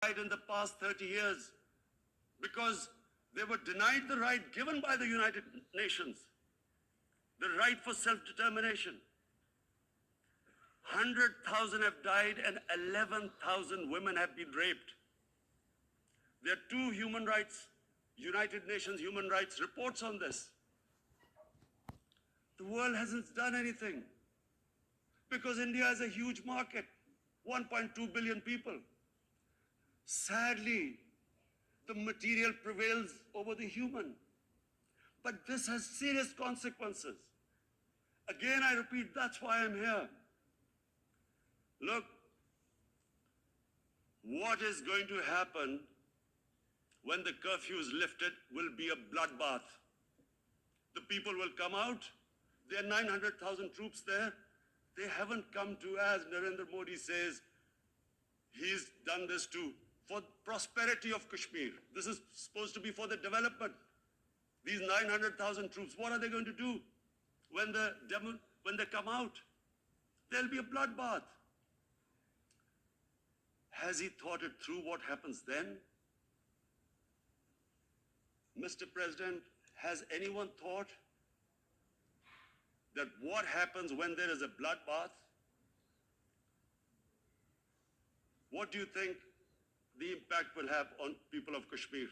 died in the past 30 years because they were denied the right given by the United Nations, the right for self-determination. 100,000 have died and 11,000 women have been raped. There are two United Nations human rights reports on this. The world hasn't done anything because India is a huge market, 1.2 billion people. Sadly, the material prevails over the human. But this has serious consequences. Again, I repeat, that's why I'm here. Look, what is going to happen when the curfew is lifted will be a bloodbath. The people will come out. There are 900,000 troops there. They haven't come to, as Narendra Modi says, he's done this for prosperity of Kashmir. This is supposed to be for the development. These 900,000 troops, what are they going to do when they come out? There'll be a bloodbath. Has he thought it through what happens then? Mr. President, has anyone thought that what happens when there is a bloodbath? What do you think the impact will have on people of Kashmir?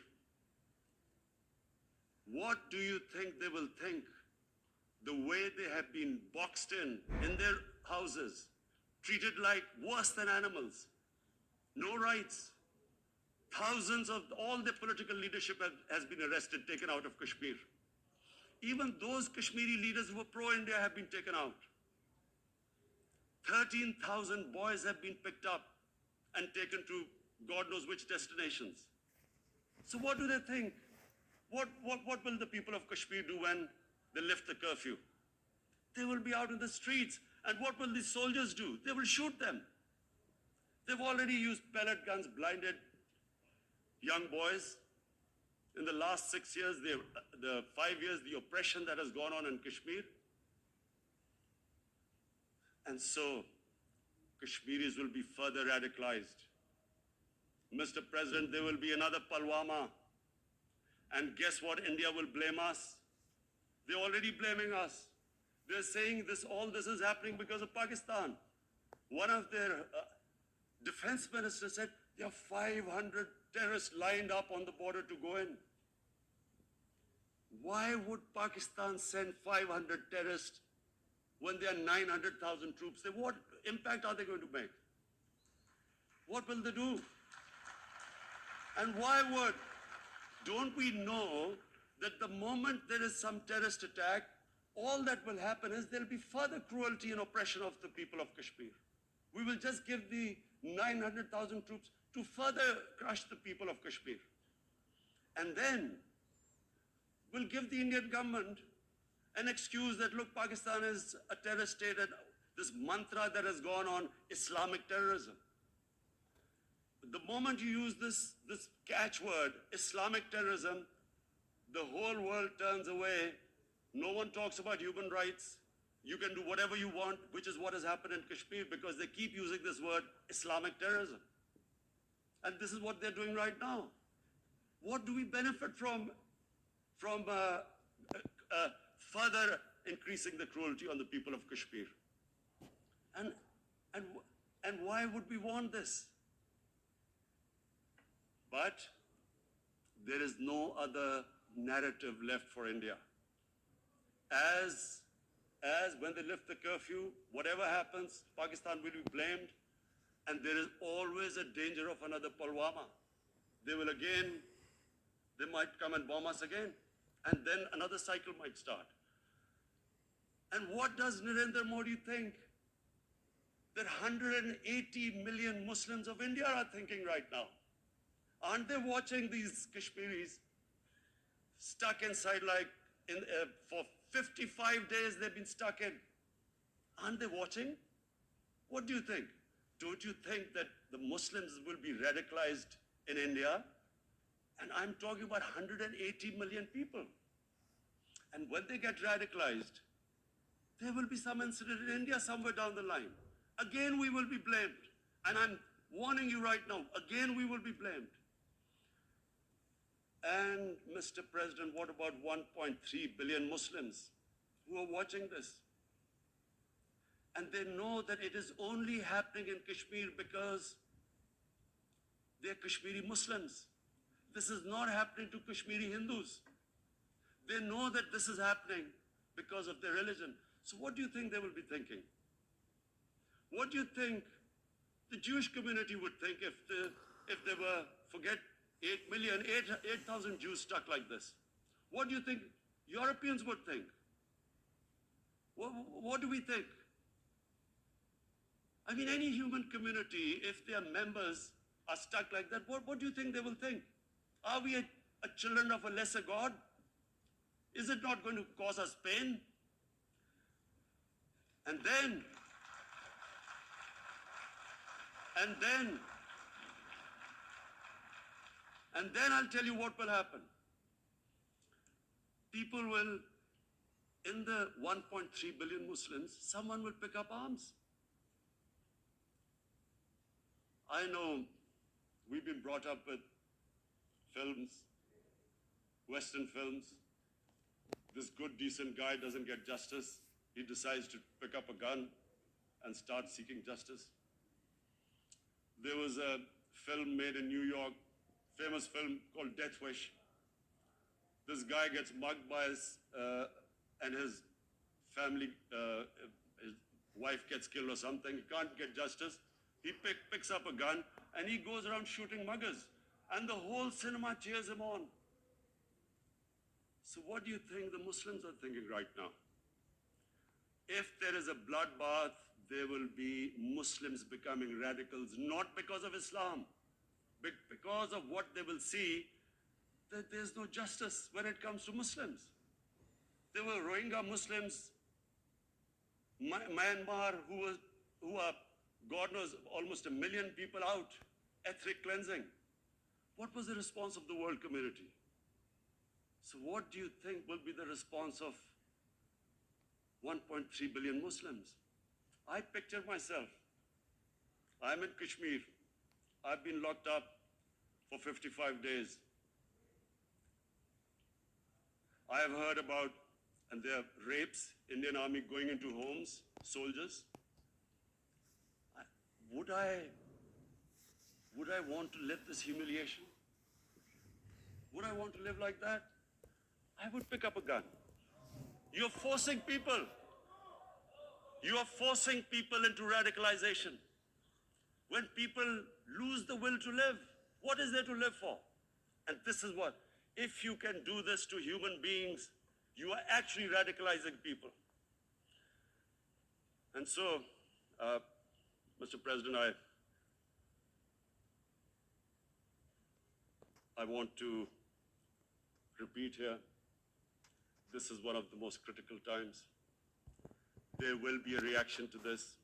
What do you think they will think? The way they have been boxed in their houses, treated like worse than animals, no rights. Thousands of all the political leadership has been arrested, taken out of Kashmir. Even those Kashmiri leaders who were pro-India have been taken out. 13,000 boys have been picked up and taken to God knows which destinations. So what do they think? What will the people of Kashmir do when they lift the curfew? They will be out in the streets. And what will the soldiers do? They will shoot them. They've already used pellet guns, blinded young boys. In the last 6 years, the 5 years, the oppression that has gone on in Kashmir. And so, Kashmiris will be further radicalized. Mr. President, there will be another Pulwama. And guess what? India will blame us. They're already blaming us. They're saying all this is happening because of Pakistan. One of their defense ministers said there are 500 terrorists lined up on the border to go in. Why would Pakistan send 500 terrorists when there are 900,000 troops? What impact are they going to make? What will they do? And don't we know that the moment there is some terrorist attack, all that will happen is there'll be further cruelty and oppression of the people of Kashmir. We will just give the 900,000 troops to further crush the people of Kashmir. And then we'll give the Indian government an excuse that, look, Pakistan is a terrorist state, and this mantra that has gone on, Islamic terrorism. The moment you use this catchword, Islamic terrorism, the whole world turns away. No one talks about human rights. You can do whatever you want, which is what has happened in Kashmir, because they keep using this word, Islamic terrorism. And this is what they're doing right now. What do we benefit from further increasing the cruelty on the people of Kashmir? And why would we want this? But there is no other narrative left for India. As when they lift the curfew, whatever happens, Pakistan will be blamed, and there is always a danger of another Pulwama. They might come and bomb us again, and then another cycle might start. And what does Narendra Modi think that 180 million Muslims of India are thinking right now? Aren't they watching these Kashmiris stuck inside for 55 days they've been stuck in? Aren't they watching? What do you think? Don't you think that the Muslims will be radicalized in India? And I'm talking about 180 million people. And when they get radicalized, there will be some incident in India somewhere down the line. Again, we will be blamed. And Warning you right now, again we will be blamed. And Mr. President, what about 1.3 billion Muslims who are watching this? And they know that it is only happening in Kashmir because they're Kashmiri Muslims. This is not happening to Kashmiri Hindus. They know that this is happening because of their religion. So what do you think they will be thinking? What do you think the Jewish community would think if they were, forget 8,000 Jews stuck like this? What do you think Europeans would think? What do we think? I mean, any human community, if their members are stuck like that, what do you think they will think? Are we a children of a lesser God? Is it not going to cause us pain? And then I'll tell you what will happen. People will, in the 1.3 billion Muslims, someone will pick up arms. I know we've been brought up with films, Western films. This good, decent guy doesn't get justice. He decides to pick up a gun and start seeking justice. There was a film made in New York, famous film called Death Wish. This guy gets mugged by and his family, his wife gets killed or something. He can't get justice. He picks up a gun and he goes around shooting muggers. And the whole cinema cheers him on. So what do you think the Muslims are thinking right now? If there is a bloodbath, there will be Muslims becoming radicals, not because of Islam, but because of what they will see, that there's no justice when it comes to Muslims. There were Rohingya Muslims, Myanmar, who are, God knows, almost 1 million people out, ethnic cleansing. What was the response of the world community? So what do you think will be the response of 1.3 billion Muslims? I picture myself. I'm in Kashmir. I've been locked up for 55 days. I have heard about, and there are rapes, Indian Army going into homes, soldiers. Would I want to live this humiliation? Would I want to live like that? I would pick up a gun. You're forcing people. You are forcing people into radicalization. When people lose the will to live, what is there to live for? And this is what, if you can do this to human beings, you are actually radicalizing people. And so, Mr. President, I want to repeat here, this is one of the most critical times. There will be a reaction to this.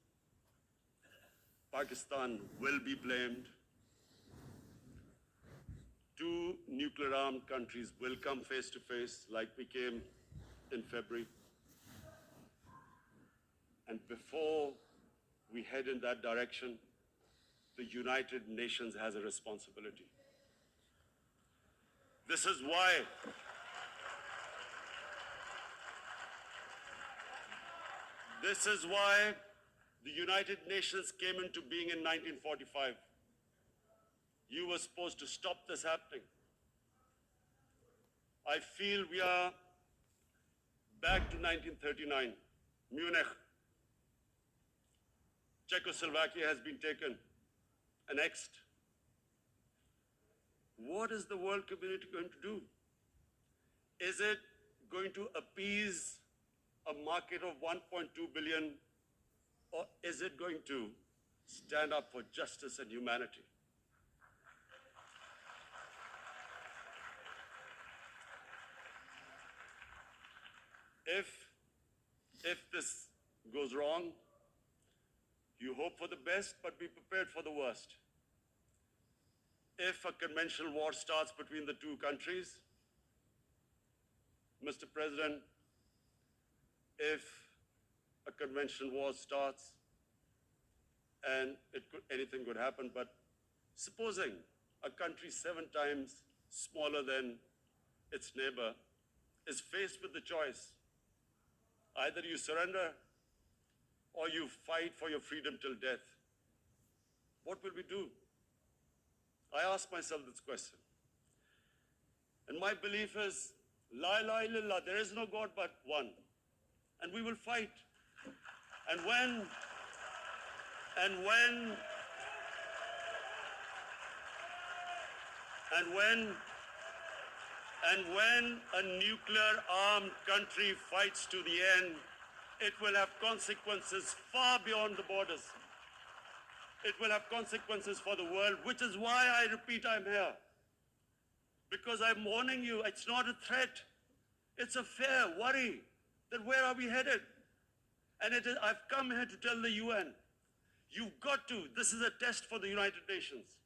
Pakistan will be blamed. 2 nuclear-armed countries will come face to face like we came in February. And before we head in that direction, the United Nations has a responsibility. This is why the United Nations came into being in 1945. You were supposed to stop this happening. I feel we are back to 1939. Munich, Czechoslovakia has been taken, annexed. What is the world community going to do? Is it going to appease a market of 1.2 billion, or is it going to stand up for justice and humanity? If this goes wrong, you hope for the best, but be prepared for the worst. If a conventional war starts between the 2 countries, Mr. President, if a conventional war starts, and anything could happen, but Supposing a country 7 times smaller than its neighbor is faced with the choice, either you surrender or you fight for your freedom till death, what will we do? I ask myself this question. And my belief is, La ilaha illallah, there is no God but one. And we will fight. And when a nuclear-armed country fights to the end, it will have consequences far beyond the borders. It will have consequences for the world, which is why I repeat I'm here. Because I'm warning you, it's not a threat. It's a fair worry that where are we headed? And I've come here to tell the UN, you've got to, this is a test for the United Nations.